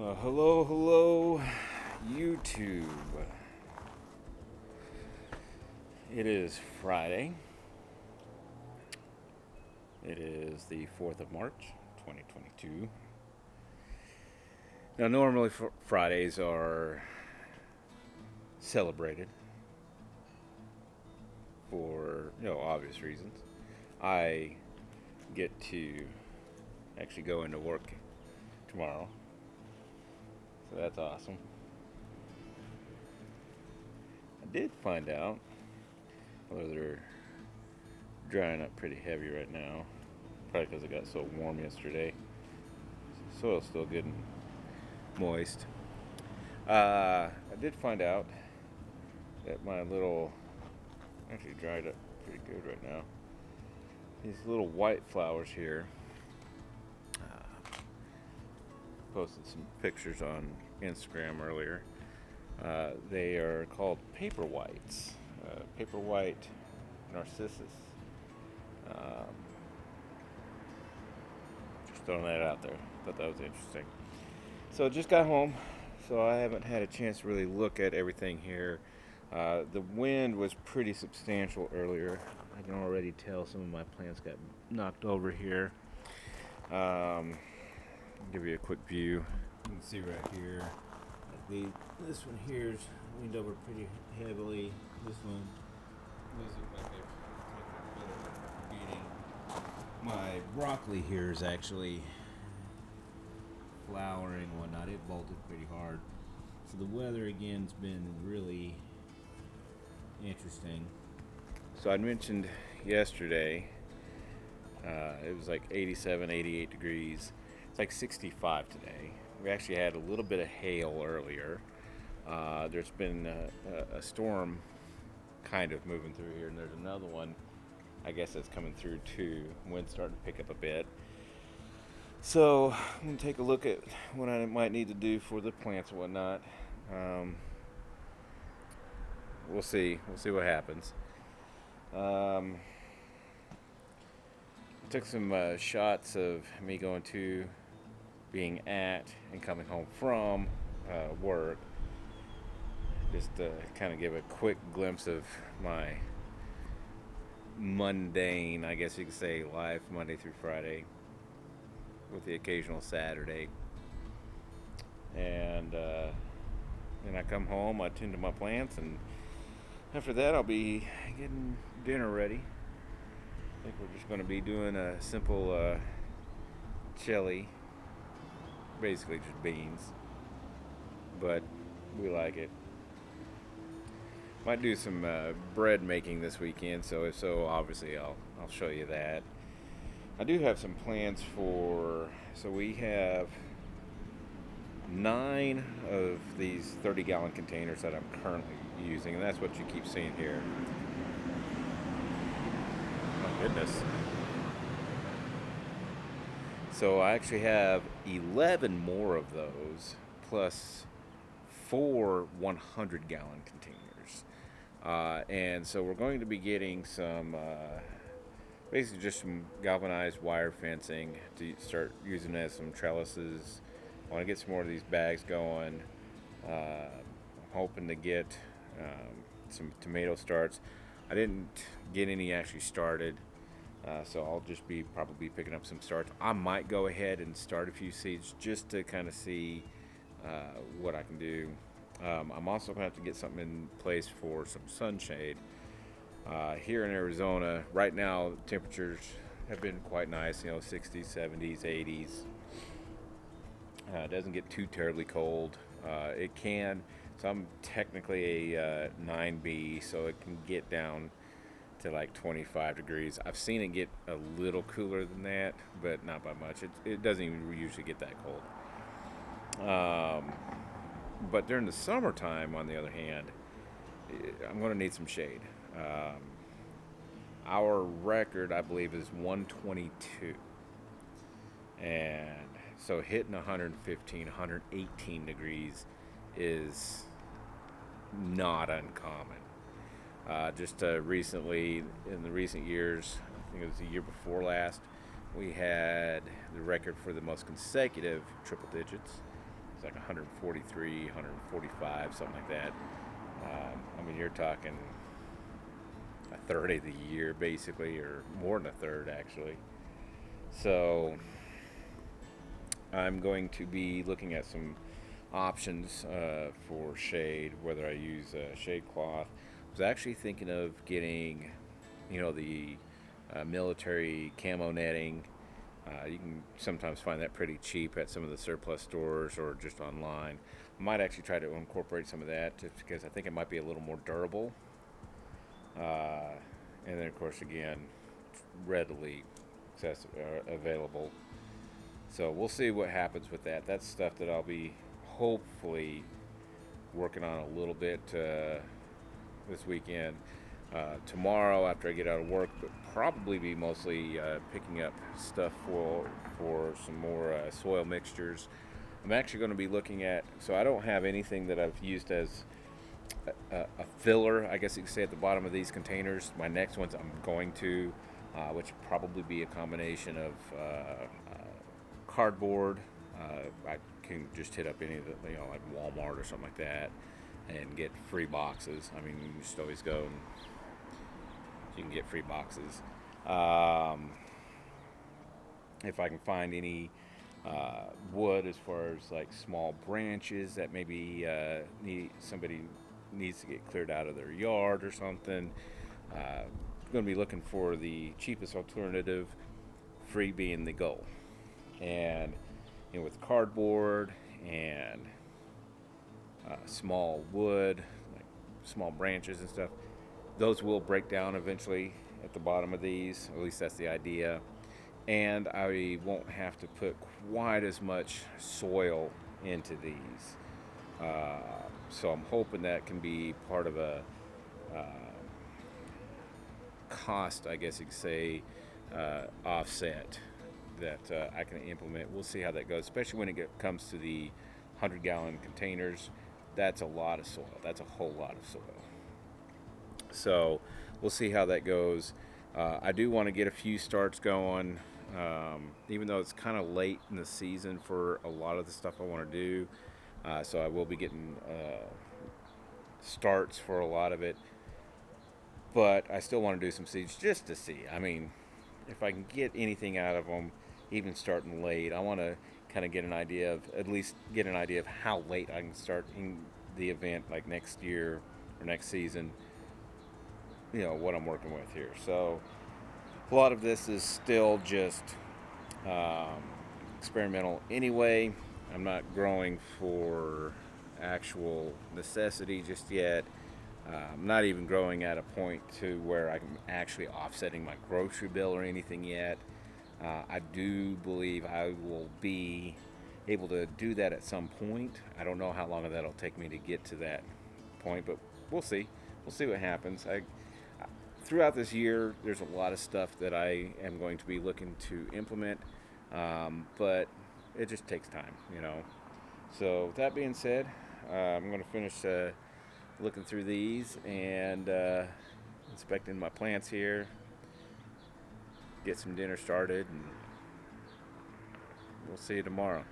Hello, YouTube. It is Friday. It is the 4th of March, 2022. Now, normally Fridays are celebrated for, obvious reasons. I get to actually go into work tomorrow. So that's awesome. I did find out, although they're drying up pretty heavy right now, probably because it got so warm yesterday. Soil's still good and moist. I did find out that my little, actually dried up pretty good right now. These little white flowers here, posted some pictures on Instagram earlier. They are called paper whites, paper white narcissus. Just throwing that out there. Thought that was interesting. So just got home, so I haven't had a chance to really look at everything here. The wind was pretty substantial earlier. I can already tell some of my plants got knocked over here. Give you a quick view. You can see right here. This one here is leaned over pretty heavily. This one does look like they've taken a bit of a beating. My broccoli here is actually flowering and whatnot. It bolted pretty hard. So the weather again's been really interesting. So I mentioned yesterday it was like 87, 88 degrees. It's like 65 today. We actually had a little bit of hail earlier. There's been a storm kind of moving through here, and there's another one, I guess, that's coming through too. Wind's starting to pick up a bit. So I'm going to take a look at what I might need to do for the plants and whatnot. We'll see. We'll see what happens. Took some shots of me going to, being at, and coming home from work. Just to kind of give a quick glimpse of my mundane, I guess you could say, life Monday through Friday, with the occasional Saturday. And then I come home, I tend to my plants, and after that I'll be getting dinner ready. I think we're just going to be doing a simple chili, basically just beans, but we like it. Might do some bread making this weekend, so if so, obviously I'll show you that. I do have some plans so we have 9 of these 30-gallon containers that I'm currently using, and that's what you keep seeing here. Oh goodness. So I actually have 11 more of those, plus 4 100-gallon containers. And so we're going to be getting some, basically just some galvanized wire fencing to start using as some trellises. I want to get some more of these bags going. I'm hoping to get some tomato starts. I didn't get any actually started. So I'll just be probably picking up some starts. I might go ahead and start a few seeds just to kind of see what I can do. I'm also going to have to get something in place for some sunshade. Here in Arizona, right now, temperatures have been quite nice, 60s, 70s, 80s. It doesn't get too terribly cold. It can, so I'm technically a 9B, so it can get down to like 25 degrees. I've seen it get a little cooler than that, but not by much. It doesn't even usually get that cold. But during the summertime, on the other hand, I'm going to need some shade. Our record, I believe, is 122. And so hitting 115, 118 degrees is not uncommon. Just recently, in the recent years, I think it was the year before last, we had the record for the most consecutive triple digits. it's like 143, 145, something like that. I mean, you're talking a third of the year basically, or more than a third actually. So I'm going to be looking at some options for shade, whether I use shade cloth. I was actually thinking of getting, the military camo netting. You can sometimes find that pretty cheap at some of the surplus stores or just online. I might actually try to incorporate some of that just because I think it might be a little more durable. And then, of course, again, readily available. So we'll see what happens with that. That's stuff that I'll be hopefully working on a little bit this weekend. Tomorrow, after I get out of work, but probably be mostly picking up stuff for some more soil mixtures. I'm actually going to be looking at. So I don't have anything that I've used as a filler, I guess you could say, at the bottom of these containers. My next ones I'm going to, which will probably be a combination of cardboard. I can just hit up any of the, like Walmart or something like that, and get free boxes. I mean, you just always go and you can get free boxes. If I can find any wood, as far as like small branches that maybe somebody needs to get cleared out of their yard or something. I'm going to be looking for the cheapest alternative, free being the goal. And with cardboard and small wood, like small branches and stuff, those will break down eventually at the bottom of these. At least that's the idea. And I won't have to put quite as much soil into these. So I'm hoping that can be part of a cost, I guess you could say, offset that I can implement. We'll see how that goes, especially when it comes to the 100-gallon containers. That's a lot of soil. That's a whole lot of soil. So we'll see how that goes. I do want to get a few starts going, even though it's kind of late in the season for a lot of the stuff I want to do. So I will be getting starts for a lot of it. But I still want to do some seeds just to see. I mean, if I can get anything out of them, even starting late, I want to kind of get an idea of how late I can start in the event, like next year or next season, what I'm working with here. So a lot of this is still just experimental anyway. I'm not growing for actual necessity just yet. I'm not even growing at a point to where I'm actually offsetting my grocery bill or anything yet. I do believe I will be able to do that at some point. I don't know how long that'll take me to get to that point, but we'll see. We'll see what happens. Throughout this year, there's a lot of stuff that I am going to be looking to implement, but it just takes time. So with that being said, I'm going to finish looking through these and inspecting my plants here, get some dinner started, and we'll see you tomorrow.